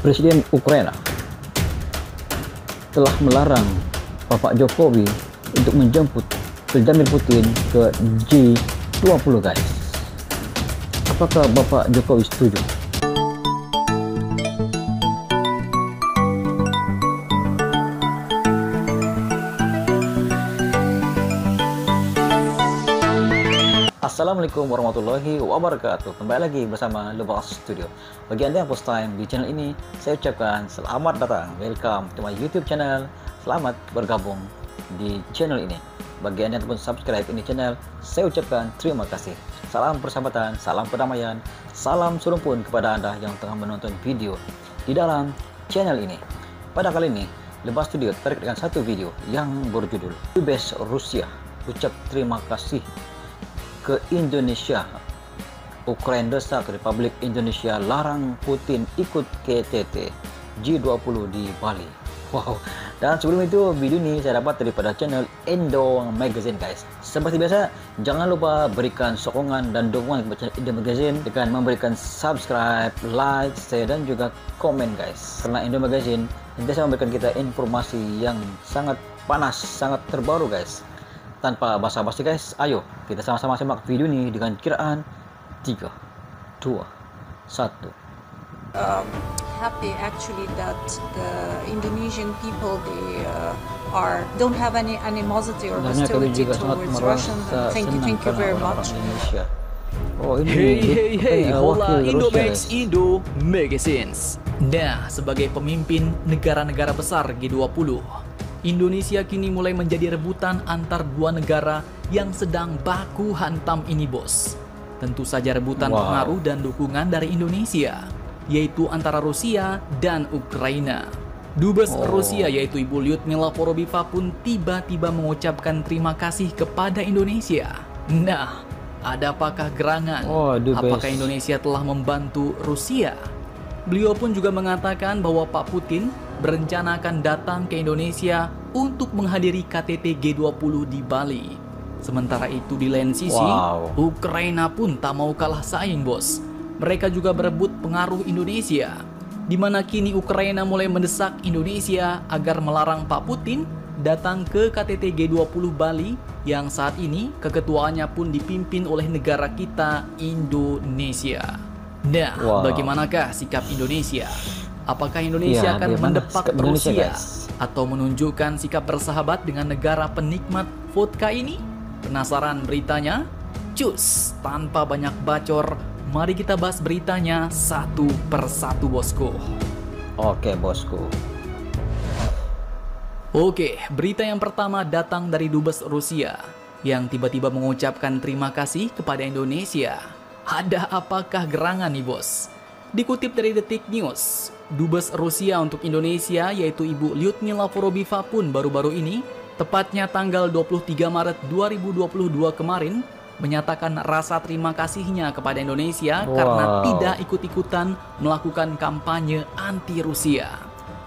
Presiden Ukraina telah melarang Bapak Jokowi untuk menjemput Vladimir Putin ke G20 guys. Apakah Bapak Jokowi setuju? Assalamualaikum warahmatullahi wabarakatuh. Kembali lagi bersama Lebas Studio. Bagi Anda yang first time di channel ini, saya ucapkan selamat datang, welcome to my YouTube channel. Selamat bergabung di channel ini. Bagi Anda yang belum subscribe ini channel, saya ucapkan terima kasih. Salam persahabatan, salam perdamaian, salam serumpun kepada Anda yang tengah menonton video di dalam channel ini. Pada kali ini, Lebas Studio tertarik dengan satu video yang berjudul Dubes Rusia ucap terima kasih ke Indonesia. Ukraina desak Republik Indonesia larang Putin ikut KTT G20 di Bali. Wow. Dan sebelum itu, video ini saya dapat daripada channel Indo Magazine guys. Seperti biasa, jangan lupa berikan sokongan dan dukungan kepada channel Indo Magazine dengan memberikan subscribe, like, share, dan juga komen guys. Karena Indo Magazine biasa memberikan kita informasi yang sangat panas, sangat terbaru guys. Tanpa basa-basi guys, ayo kita sama-sama simak video ini dengan kiraan 3, 2, 1. Happy actually that the Indonesian people don't have any animosity or hostility towards Russian. Thank you very much. Oh, ini Hey, hola Indomax Indo Magazines. Nah, sebagai pemimpin negara-negara besar G20, Indonesia kini mulai menjadi rebutan antar dua negara yang sedang baku hantam ini bos. Tentu saja rebutan pengaruh dan dukungan dari Indonesia, yaitu antara Rusia dan Ukraina. Dubes Rusia yaitu Ibu Lyudmila Vorobiva pun tiba-tiba mengucapkan terima kasih kepada Indonesia. Nah, adapakah gerangan? Apakah Indonesia telah membantu Rusia? Beliau pun juga mengatakan bahwa Pak Putin berencana akan datang ke Indonesia untuk menghadiri KTT G20 di Bali. Sementara itu di lain sisi, Ukraina pun tak mau kalah saing bos. Mereka juga berebut pengaruh Indonesia, di mana kini Ukraina mulai mendesak Indonesia agar melarang Pak Putin datang ke KTT G20 Bali yang saat ini keketuaannya pun dipimpin oleh negara kita, Indonesia. Nah, bagaimanakah sikap Indonesia? Apakah Indonesia akan mendepak Rusia atau menunjukkan sikap bersahabat dengan negara penikmat vodka ini? Penasaran beritanya? Cus, tanpa banyak bacor, mari kita bahas beritanya satu persatu bosku. Oke bosku. Oke, berita yang pertama datang dari Dubes Rusia yang tiba-tiba mengucapkan terima kasih kepada Indonesia. Ada apakah gerangan nih bos? Dikutip dari Detik News, Dubes Rusia untuk Indonesia yaitu Ibu Lyudmila Vorobiva pun baru-baru ini, tepatnya tanggal 23 Maret 2022 kemarin, menyatakan rasa terima kasihnya kepada Indonesia karena tidak ikut-ikutan melakukan kampanye anti-Rusia.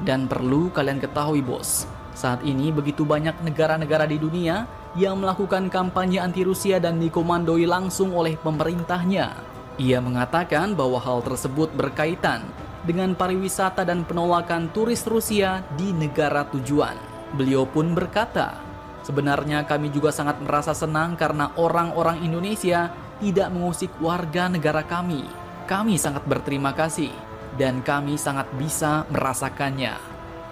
Dan perlu kalian ketahui bos, saat ini begitu banyak negara-negara di dunia yang melakukan kampanye anti-Rusia dan dikomandoi langsung oleh pemerintahnya. Ia mengatakan bahwa hal tersebut berkaitan dengan pariwisata dan penolakan turis Rusia di negara tujuan. Beliau pun berkata, sebenarnya kami juga sangat merasa senang karena orang-orang Indonesia tidak mengusik warga negara kami. Kami sangat berterima kasih dan kami sangat bisa merasakannya.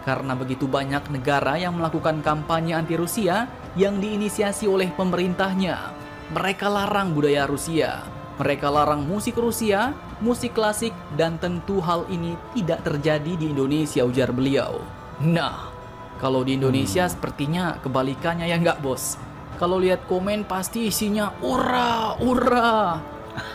Karena begitu banyak negara yang melakukan kampanye anti-Rusia yang diinisiasi oleh pemerintahnya. Mereka larang budaya Rusia, mereka larang musik Rusia, musik klasik, dan tentu hal ini tidak terjadi di Indonesia, ujar beliau. Nah, kalau di Indonesia sepertinya kebalikannya ya nggak bos? Kalau lihat komen pasti isinya ura, ura.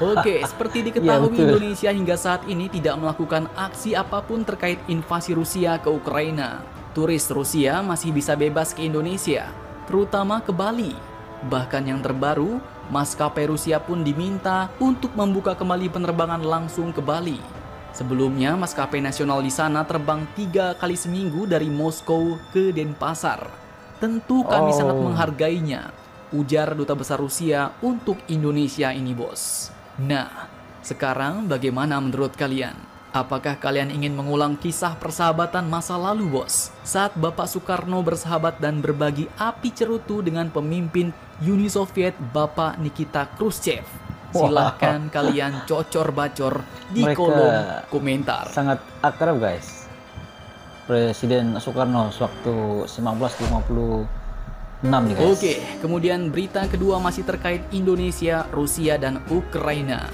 Oke, seperti diketahui Indonesia hingga saat ini tidak melakukan aksi apapun terkait invasi Rusia ke Ukraina. Turis Rusia masih bisa bebas ke Indonesia, terutama ke Bali. Bahkan yang terbaru, maskapai Rusia pun diminta untuk membuka kembali penerbangan langsung ke Bali. Sebelumnya, maskapai nasional di sana terbang 3 kali seminggu dari Moskow ke Denpasar. Tentu kami sangat menghargainya, ujar Duta Besar Rusia untuk Indonesia ini bos. Nah, sekarang bagaimana menurut kalian? Apakah kalian ingin mengulang kisah persahabatan masa lalu, bos? Saat Bapak Soekarno bersahabat dan berbagi api cerutu dengan pemimpin Uni Soviet Bapak Nikita Khrushchev. Silahkan kalian cocor-bacor di kolom komentar. Sangat akrab guys. Presiden Soekarno sewaktu 1956 nih guys. Oke, kemudian berita kedua masih terkait Indonesia, Rusia, dan Ukraina.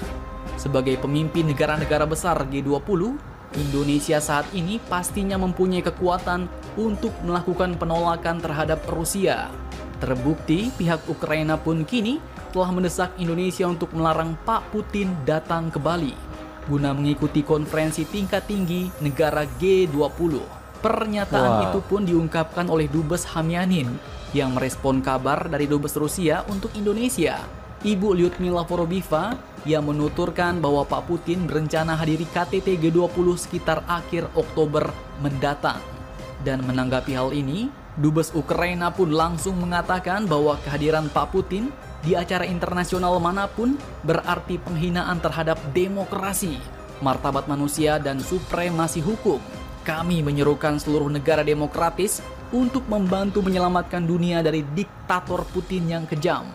Sebagai pemimpin negara-negara besar G20, Indonesia saat ini pastinya mempunyai kekuatan untuk melakukan penolakan terhadap Rusia. Terbukti pihak Ukraina pun kini telah mendesak Indonesia untuk melarang Pak Putin datang ke Bali guna mengikuti konferensi tingkat tinggi negara G20. Pernyataan itu pun diungkapkan oleh Dubes Hamyanin yang merespon kabar dari Dubes Rusia untuk Indonesia, Ibu Lyudmila Vorobiva, yang menuturkan bahwa Pak Putin berencana hadiri KTT G20 sekitar akhir Oktober mendatang. Dan menanggapi hal ini, Dubes Ukraina pun langsung mengatakan bahwa kehadiran Pak Putin di acara internasional manapun berarti penghinaan terhadap demokrasi, martabat manusia, dan supremasi hukum. Kami menyerukan seluruh negara demokratis untuk membantu menyelamatkan dunia dari diktator Putin yang kejam.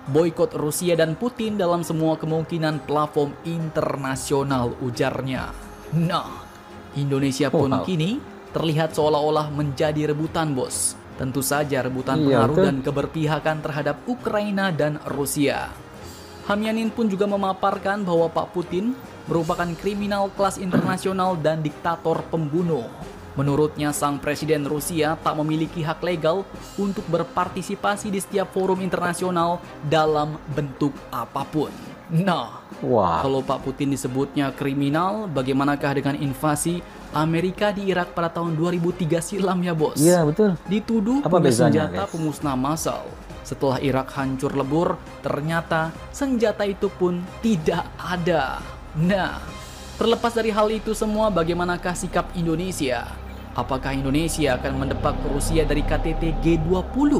Boikot Rusia dan Putin dalam semua kemungkinan platform internasional, ujarnya. Nah, Indonesia pun kini terlihat seolah-olah menjadi rebutan, bos. Tentu saja rebutan pengaruh dan keberpihakan terhadap Ukraina dan Rusia. Hamyanin pun juga memaparkan bahwa Pak Putin merupakan kriminal kelas internasional dan diktator pembunuh. Menurutnya, sang presiden Rusia tak memiliki hak legal untuk berpartisipasi di setiap forum internasional dalam bentuk apapun. Nah, kalau Pak Putin disebutnya kriminal, bagaimanakah dengan invasi Amerika di Irak pada tahun 2003 silam ya, bos? Iya, betul. Dituduh punya senjata pemusnah massal. Setelah Irak hancur lebur, ternyata senjata itu pun tidak ada. Nah, terlepas dari hal itu semua, bagaimanakah sikap Indonesia? Apakah Indonesia akan mendepak Rusia dari KTT G20?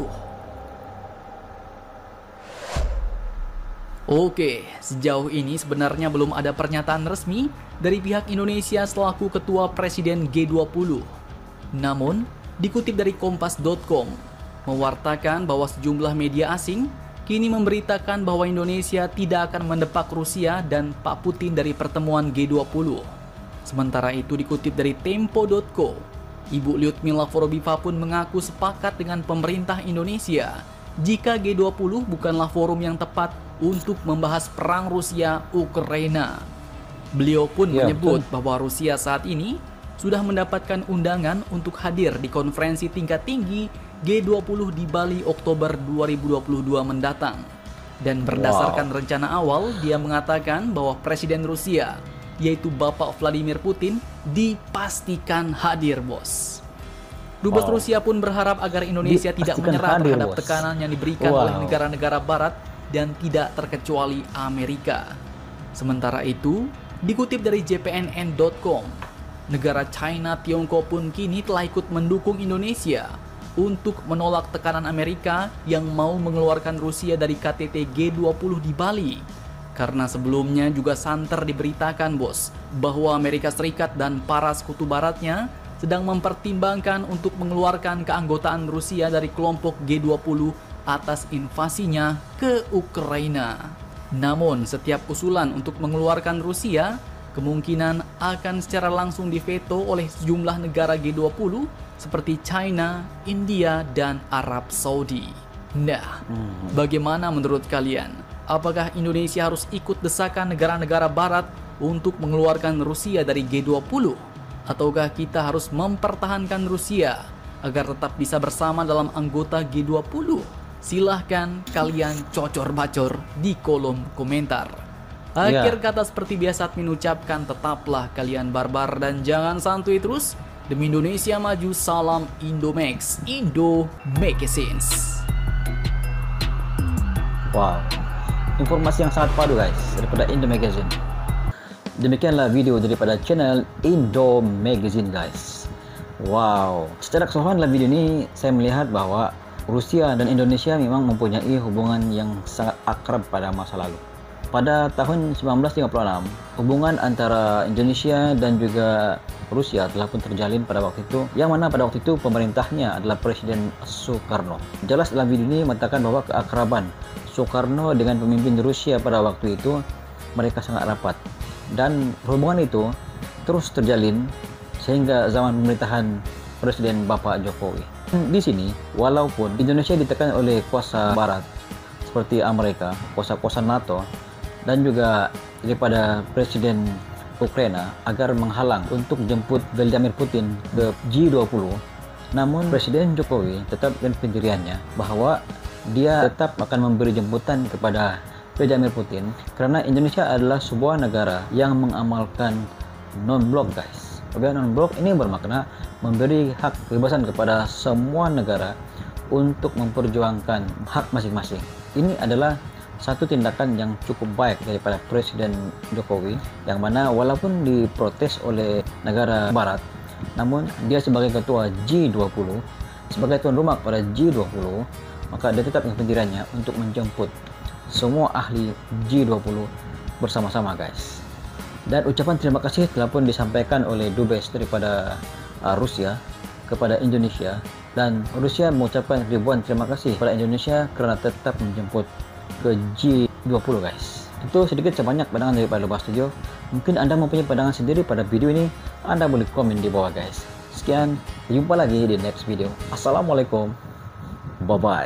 Oke, sejauh ini sebenarnya belum ada pernyataan resmi dari pihak Indonesia selaku ketua presiden G20. Namun, dikutip dari Kompas.com, mewartakan bahwa sejumlah media asing kini memberitakan bahwa Indonesia tidak akan mendepak Rusia dan Pak Putin dari pertemuan G20. Sementara itu dikutip dari Tempo.co, Ibu Lyudmila Vorobiva pun mengaku sepakat dengan pemerintah Indonesia jika G20 bukanlah forum yang tepat untuk membahas perang Rusia-Ukraina. Beliau pun menyebut bahwa Rusia saat ini sudah mendapatkan undangan untuk hadir di konferensi tingkat tinggi G20 di Bali Oktober 2022 mendatang. Dan berdasarkan rencana awal, dia mengatakan bahwa Presiden Rusia, yaitu Bapak Vladimir Putin, dipastikan hadir, bos. Dubes Rusia pun berharap agar Indonesia tidak menyerah terhadap tekanan yang diberikan oleh negara-negara barat dan tidak terkecuali Amerika. Sementara itu, dikutip dari JPNN.com, negara China Tiongkok pun kini telah ikut mendukung Indonesia untuk menolak tekanan Amerika yang mau mengeluarkan Rusia dari KTT G20 di Bali. Karena sebelumnya juga santer diberitakan, bos, bahwa Amerika Serikat dan para sekutu baratnya sedang mempertimbangkan untuk mengeluarkan keanggotaan Rusia dari kelompok G20 atas invasinya ke Ukraina. Namun, setiap usulan untuk mengeluarkan Rusia kemungkinan akan secara langsung diveto oleh sejumlah negara G20 seperti China, India, dan Arab Saudi. Nah, bagaimana menurut kalian? Apakah Indonesia harus ikut desakan negara-negara barat untuk mengeluarkan Rusia dari G20? Ataukah kita harus mempertahankan Rusia agar tetap bisa bersama dalam anggota G20? Silahkan kalian cocor-bacor di kolom komentar. Akhir kata seperti biasa mengucapkan, tetaplah kalian barbar dan jangan santuy terus. Demi Indonesia maju, salam Indomax, Indo Make Sense. Wow, informasi yang sangat padu guys daripada Indo Magazine. Demikianlah video daripada channel Indo Magazine guys. Wow, secara keseluruhan dalam video ini saya melihat bahwa Rusia dan Indonesia memang mempunyai hubungan yang sangat akrab pada masa lalu. Pada tahun 1956, hubungan antara Indonesia dan juga Rusia telah pun terjalin pada waktu itu, yang mana pada waktu itu pemerintahnya adalah Presiden Soekarno. Jelas dalam video ini mengatakan bahwa keakraban Soekarno dengan pemimpin Rusia pada waktu itu mereka sangat rapat, dan hubungan itu terus terjalin sehingga zaman pemerintahan Presiden Bapak Jokowi. Di sini, walaupun Indonesia ditekan oleh kuasa Barat seperti Amerika, kuasa-kuasa NATO, dan juga daripada Presiden Ukraina agar menghalang untuk jemput Vladimir Putin ke G20, namun Presiden Jokowi tetap dengan pendiriannya bahwa dia tetap akan memberi jemputan kepada Vladimir Putin karena Indonesia adalah sebuah negara yang mengamalkan non-blok, guys. Kemudian non-blok ini bermakna memberi hak kebebasan kepada semua negara untuk memperjuangkan hak masing-masing. Ini adalah satu tindakan yang cukup baik daripada Presiden Jokowi, yang mana walaupun diprotes oleh negara Barat, namun dia sebagai ketua G20, sebagai tuan rumah pada G20, maka dia tetap dengan pendiriannya untuk menjemput semua ahli G20 bersama-sama, guys. Dan ucapan terima kasih telah pun disampaikan oleh Dubes daripada Rusia kepada Indonesia, dan Rusia mengucapkan ribuan terima kasih kepada Indonesia kerana tetap menjemput ke G20, guys. Itu sedikit sebanyak pandangan daripada Lubak Studio. Mungkin Anda mempunyai pandangan sendiri pada video ini, Anda boleh komen di bawah, guys. Sekian, jumpa lagi di next video. Assalamualaikum, bye bye.